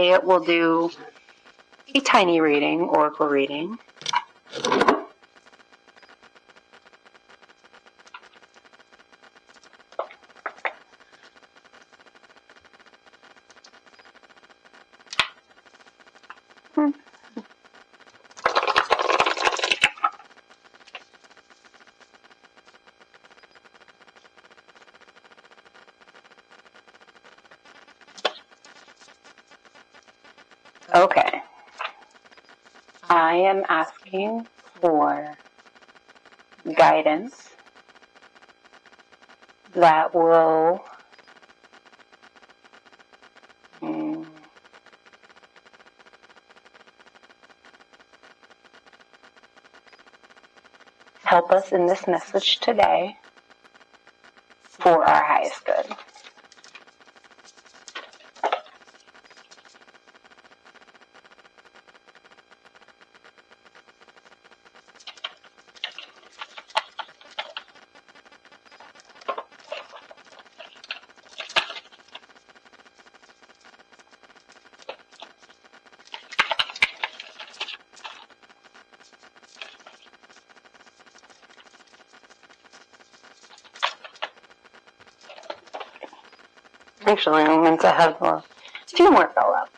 Today we'll do a tiny reading, oracle reading. Okay. I am asking for guidance that will help us in this message today for our highest good. Actually, I meant to have 2 more fell out.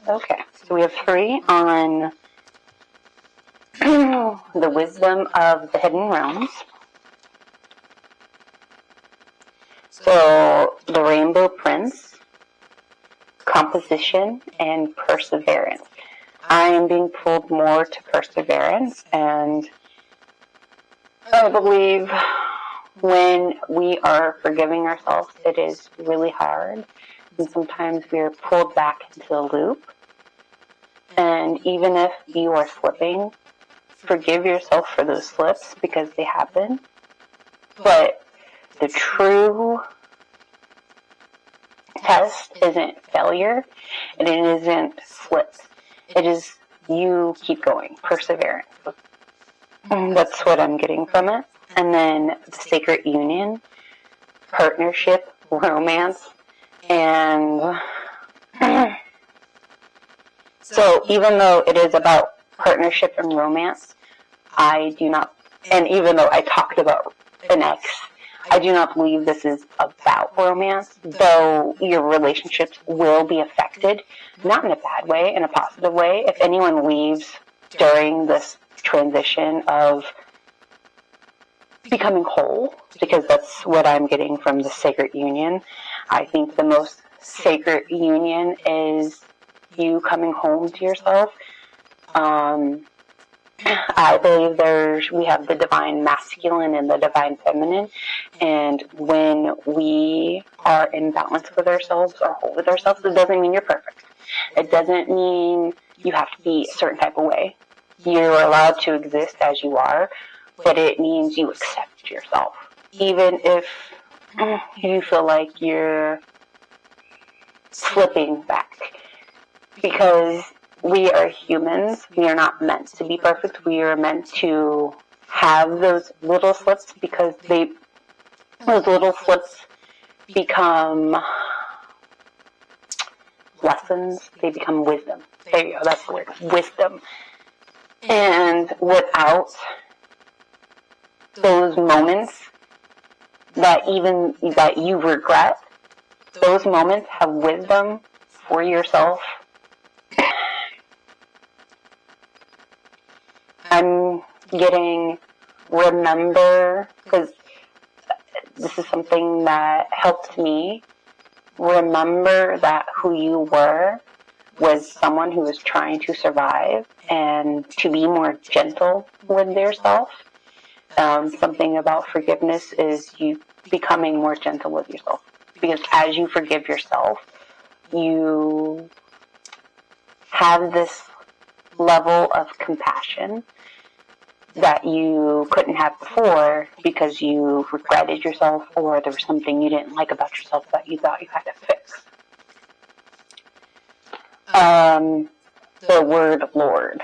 Okay, so we have 3 on the wisdom of the hidden realms. So, the Rainbow Prince, composition, and perseverance. I am being pulled more to perseverance, and I believe when we are forgiving ourselves, it is really hard, and sometimes we are pulled back into a loop. And even if you are slipping, forgive yourself for those slips because they happen. But the true test isn't failure, and it isn't slips. It is you keep going, perseverance. That's what I'm getting from it. And then the sacred union, partnership, romance, and so even though it is about partnership and romance, I do not, and even though I talked about an ex, I do not believe this is about romance, though your relationships will be affected, not in a bad way, in a positive way. If anyone leaves during this transition of becoming whole, because that's what I'm getting from the sacred union. I think the most sacred union is you coming home to yourself. I believe we have the divine masculine and the divine feminine, and when we are in balance with ourselves or whole with ourselves, it doesn't mean you're perfect. It doesn't mean you have to be a certain type of way. You're allowed to exist as you are, but it means you accept yourself. Even if you feel like you're slipping back. Because we are humans. We are not meant to be perfect. We are meant to have those little slips because those little slips become lessons. They become wisdom. There you go. That's the word. Wisdom. And without those moments that you regret, those moments have wisdom for yourself. I'm getting remember, because this is something that helped me. Remember that who you were was someone who was trying to survive and to be more gentle with yourself. Something about forgiveness is you becoming more gentle with yourself. Because as you forgive yourself, you have this level of compassion that you couldn't have before because you regretted yourself or there was something you didn't like about yourself that you thought you had to fix. The word Lord.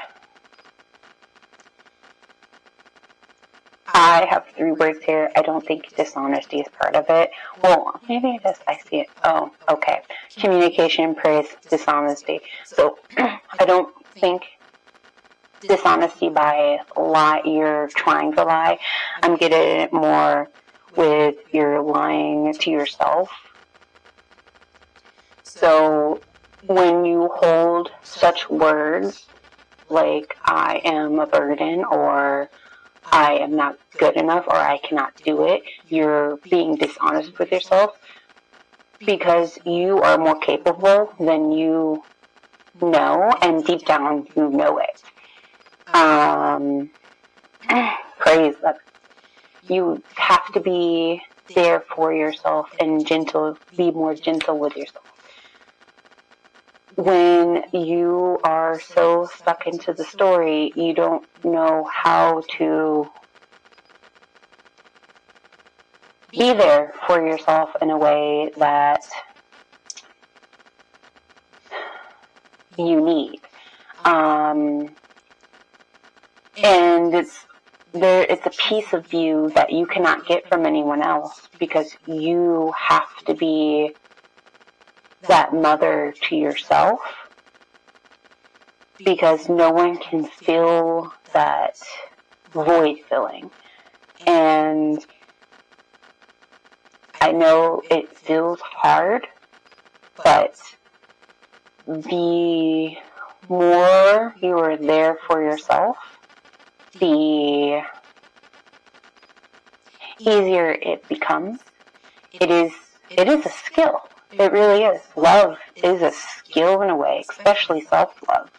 I have 3 words here. I don't think dishonesty is part of it. Well, maybe it is. I see it. Oh, okay. Communication, praise, dishonesty. So I don't think dishonesty by lie, you're trying to lie. I'm getting it more with you're lying to yourself. So when you hold such words like I am a burden, or I am not good enough, or I cannot do it, you're being dishonest with yourself because you are more capable than you know, and deep down you know it. Praise that. You have to be there for yourself and gentle, be more gentle with yourself. When you are so stuck into the story, you don't know how to be there for yourself in a way that you need. And it's a piece of you that you cannot get from anyone else, because you have to be that mother to yourself, because no one can fill that void filling. And I know it feels hard, but the more you are there for yourself, the easier it becomes. It is a skill. It really is. Love is a skill in a way, especially self-love.